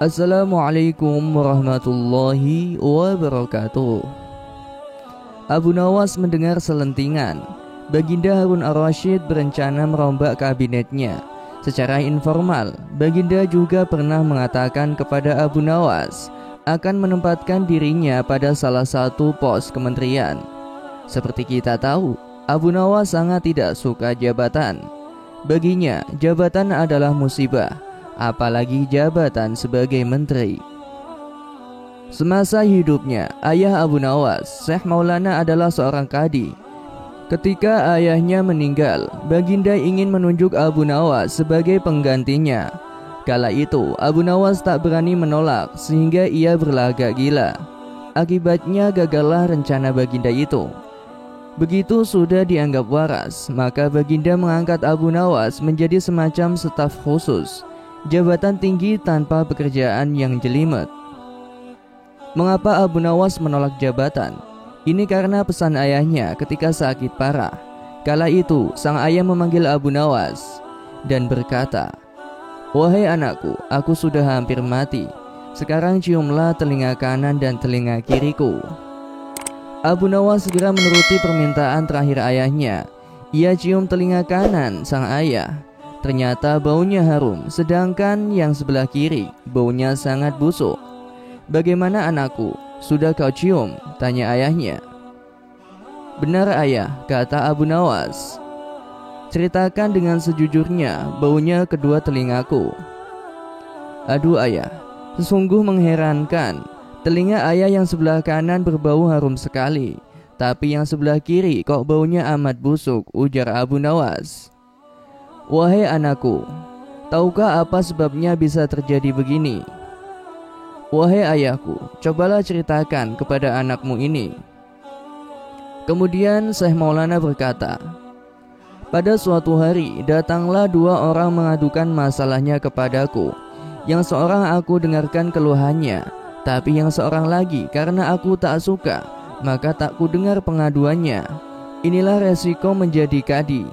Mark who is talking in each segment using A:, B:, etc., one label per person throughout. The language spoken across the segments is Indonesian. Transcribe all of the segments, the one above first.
A: Assalamualaikum warahmatullahi wabarakatuh. Abu Nawas mendengar selentingan. Baginda Harun ar-Rasyid berencana merombak kabinetnya. Secara informal, Baginda juga pernah mengatakan kepada Abu Nawas akan menempatkan dirinya pada salah satu pos kementerian. Seperti kita tahu, Abu Nawas sangat tidak suka jabatan. Baginya, jabatan adalah musibah, apalagi jabatan sebagai menteri. Semasa hidupnya, ayah Abu Nawas, Syekh Maulana, adalah seorang qadhi. Ketika ayahnya meninggal, Baginda ingin menunjuk Abu Nawas sebagai penggantinya. Kala itu, Abu Nawas tak berani menolak sehingga ia berlagak gila. Akibatnya gagallah rencana Baginda itu. Begitu sudah dianggap waras, maka Baginda mengangkat Abu Nawas menjadi semacam staf khusus, jabatan tinggi tanpa pekerjaan yang jelimet. Mengapa Abu Nawas menolak jabatan? Ini karena pesan ayahnya ketika sakit parah. Kala itu, sang ayah memanggil Abu Nawas dan berkata, "Wahai anakku, aku sudah hampir mati. Sekarang ciumlah telinga kanan dan telinga kiriku." Abu Nawas segera menuruti permintaan terakhir ayahnya. Ia cium telinga kanan sang ayah. Ternyata baunya harum, sedangkan yang sebelah kiri baunya sangat busuk. "Bagaimana anakku? Sudah kau cium?" tanya ayahnya. "Benar ayah," kata Abu Nawas. "Ceritakan dengan sejujurnya baunya kedua telingaku." "Aduh ayah, sesungguh mengherankan. Telinga ayah yang sebelah kanan berbau harum sekali, tapi yang sebelah kiri kok baunya amat busuk," ujar Abu Nawas. "Wahai anakku, tahukah apa sebabnya bisa terjadi begini?" "Wahai ayahku, cobalah ceritakan kepada anakmu ini." Kemudian Syekh Maulana berkata, "Pada suatu hari datanglah dua orang mengadukan masalahnya kepadaku. Yang seorang aku dengarkan keluhannya, tapi yang seorang lagi karena aku tak suka, maka tak ku dengar pengaduannya. Inilah resiko menjadi qadhi.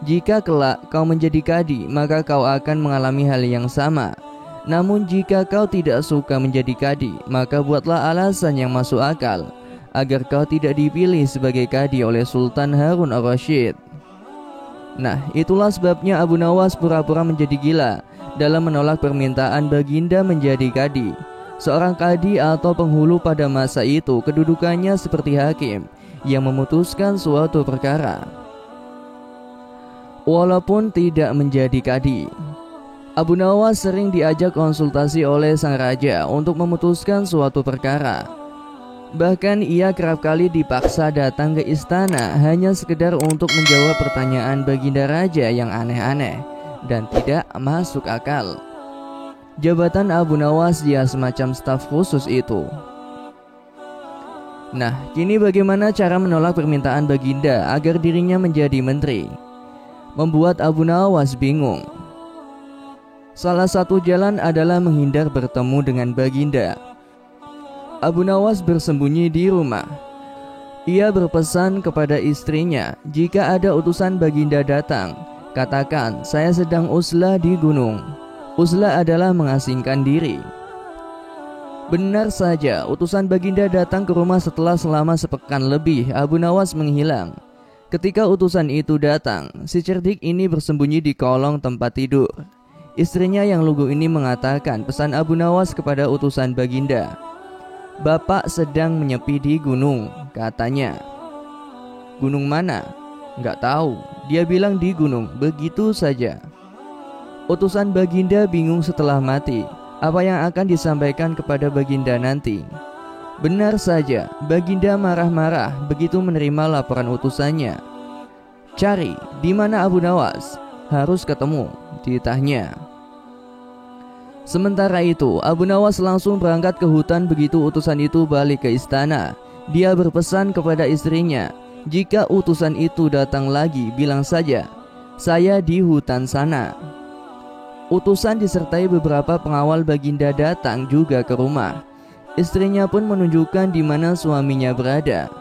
A: Jika kelak kau menjadi qadhi, maka kau akan mengalami hal yang sama. Namun jika kau tidak suka menjadi qadhi, maka buatlah alasan yang masuk akal agar kau tidak dipilih sebagai qadhi oleh Sultan Harun ar-Rasyid." Nah, itulah sebabnya Abu Nawas pura-pura menjadi gila dalam menolak permintaan Baginda menjadi qadhi. Seorang qadhi atau penghulu pada masa itu kedudukannya seperti hakim yang memutuskan suatu perkara. Walaupun tidak menjadi qadhi, Abu Nawas sering diajak konsultasi oleh sang raja untuk memutuskan suatu perkara. Bahkan ia kerap kali dipaksa datang ke istana hanya sekedar untuk menjawab pertanyaan Baginda Raja yang aneh-aneh dan tidak masuk akal. Jabatan Abu Nawas dia semacam staf khusus itu. Nah, kini bagaimana cara menolak permintaan Baginda agar dirinya menjadi menteri? Membuat Abu Nawas bingung. Salah satu jalan adalah menghindar bertemu dengan Baginda. Abu Nawas bersembunyi di rumah. Ia berpesan kepada istrinya, jika ada utusan Baginda datang, katakan saya sedang uzlah di gunung. Uzlah adalah mengasingkan diri. Benar saja, utusan Baginda datang ke rumah setelah selama sepekan lebih Abu Nawas menghilang. Ketika utusan itu datang, si cerdik ini bersembunyi di kolong tempat tidur. Istrinya yang lugu ini mengatakan pesan Abu Nawas kepada utusan Baginda. "Bapak sedang menyepi di gunung," katanya. "Gunung mana?" "Nggak tahu, dia bilang di gunung, begitu saja." Utusan Baginda bingung setelah mati. Apa yang akan disampaikan kepada Baginda nanti? Benar saja, Baginda marah-marah begitu menerima laporan utusannya. "Cari, di mana Abu Nawas? Harus ketemu," ditanya. Sementara itu, Abu Nawas langsung berangkat ke hutan begitu utusan itu balik ke istana. Dia berpesan kepada istrinya, jika utusan itu datang lagi, bilang saja, "Saya di hutan sana." Utusan disertai beberapa pengawal Baginda datang juga ke rumah. Istrinya pun menunjukkan di mana suaminya berada.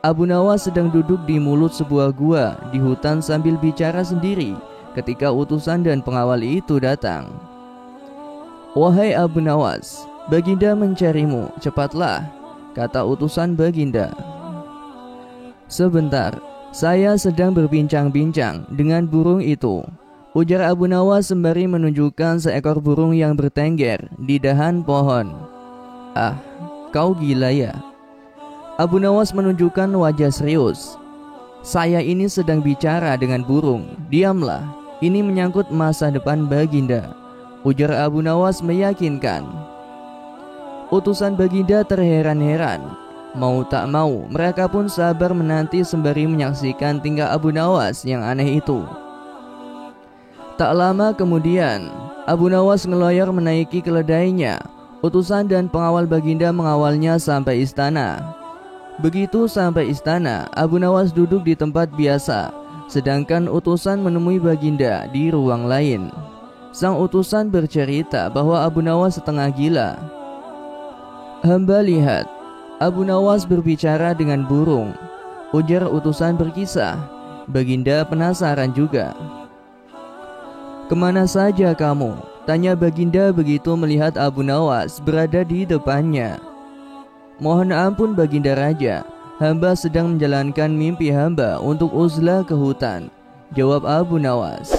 A: Abu Nawas sedang duduk di mulut sebuah gua di hutan sambil bicara sendiri ketika utusan dan pengawal itu datang. "Wahai Abu Nawas, Baginda mencarimu, cepatlah," kata utusan Baginda. "Sebentar, saya sedang berbincang-bincang dengan burung itu," ujar Abu Nawas sembari menunjukkan seekor burung yang bertengger di dahan pohon. "Ah, kau gila ya?" Abu Nawas menunjukkan wajah serius. "Saya ini sedang bicara dengan burung, diamlah, ini menyangkut masa depan Baginda," ujar Abu Nawas meyakinkan. Utusan Baginda terheran-heran. Mau tak mau, mereka pun sabar menanti sembari menyaksikan tingkah Abu Nawas yang aneh itu. Tak lama kemudian, Abu Nawas ngeloyor menaiki keledainya. Utusan dan pengawal Baginda mengawalnya sampai istana. Begitu sampai istana, Abu Nawas duduk di tempat biasa, sedangkan utusan menemui Baginda di ruang lain. Sang utusan bercerita bahwa Abu Nawas setengah gila. "Hamba lihat Abu Nawas berbicara dengan burung," ujar utusan berkisah. Baginda penasaran juga. "Kemana saja kamu?" tanya Baginda begitu melihat Abu Nawas berada di depannya. "Mohon ampun Baginda Raja, hamba sedang menjalankan mimpi hamba untuk uzlah ke hutan," jawab Abu Nawas.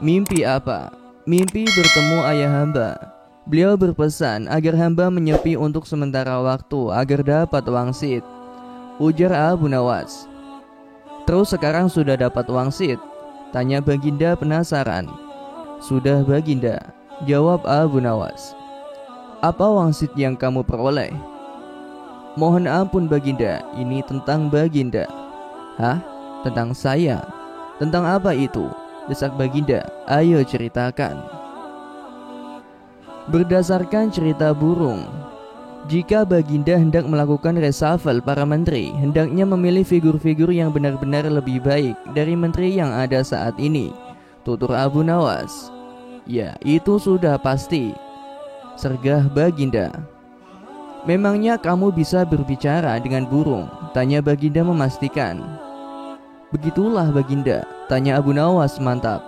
A: "Mimpi apa?" "Mimpi bertemu ayah hamba. Beliau berpesan agar hamba menyepi untuk sementara waktu agar dapat wangsit," ujar Abu Nawas. "Terus sekarang sudah dapat wangsit?" tanya Baginda penasaran. "Sudah Baginda," jawab Abu Nawas. "Apa wangsit yang kamu peroleh?" "Mohon ampun Baginda, ini tentang Baginda." "Hah? Tentang saya? Tentang apa itu?" desak Baginda. "Ayo ceritakan." Berdasarkan cerita burung, jika Baginda hendak melakukan reshuffle para menteri, hendaknya memilih figur-figur yang benar-benar lebih baik dari menteri yang ada saat ini, tutur Abu Nawas. "Ya, itu sudah pasti," sergah Baginda. "Memangnya kamu bisa berbicara dengan burung?" tanya Baginda memastikan. "Begitulah Baginda," tanya Abu Nawas mantap.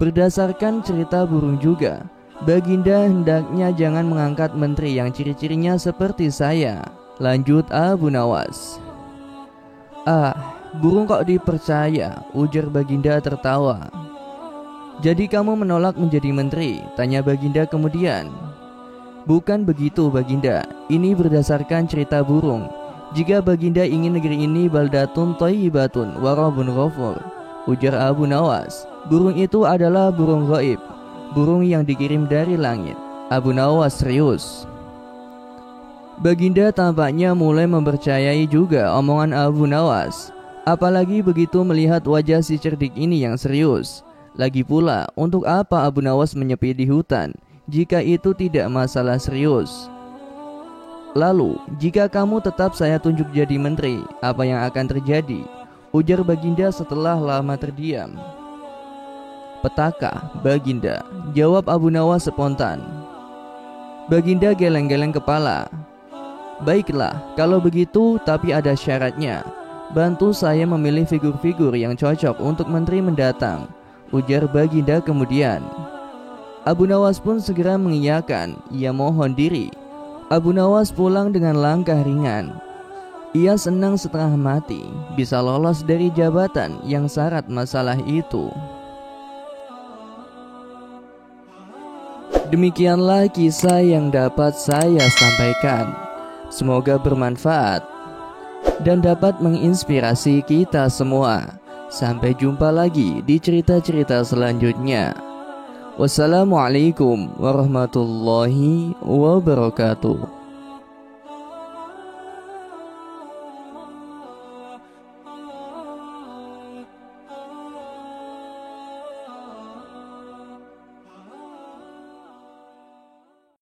A: Berdasarkan cerita burung juga, Baginda hendaknya jangan mengangkat menteri yang ciri-cirinya seperti saya, lanjut Abu Nawas. "Ah, burung kok dipercaya?" ujar Baginda tertawa. "Jadi kamu menolak menjadi menteri?" tanya Baginda kemudian. "Bukan begitu Baginda, ini berdasarkan cerita burung. Jika Baginda ingin negeri ini baldatun thayyibatun wa rabbun ghafur," ujar Abu Nawas. "Burung itu adalah burung gaib, burung yang dikirim dari langit." Abu Nawas serius. Baginda tampaknya mulai mempercayai juga omongan Abu Nawas, apalagi begitu melihat wajah si cerdik ini yang serius. Lagi pula, untuk apa Abu Nawas menyepi di hutan jika itu tidak masalah serius? "Lalu, jika kamu tetap saya tunjuk jadi menteri, apa yang akan terjadi?" ujar Baginda setelah lama terdiam. "Petaka, Baginda," jawab Abu Nawas spontan. Baginda geleng-geleng kepala. "Baiklah, kalau begitu, tapi ada syaratnya. Bantu saya memilih figur-figur yang cocok untuk menteri mendatang," ujar Baginda kemudian. Abu Nawas pun segera mengiyakan, ia mohon diri. Abu Nawas pulang dengan langkah ringan. Ia senang setengah mati bisa lolos dari jabatan yang syarat masalah itu. Demikianlah kisah yang dapat saya sampaikan. Semoga bermanfaat dan dapat menginspirasi kita semua. Sampai jumpa lagi di cerita-cerita selanjutnya. Wassalamualaikum warahmatullahi wabarakatuh.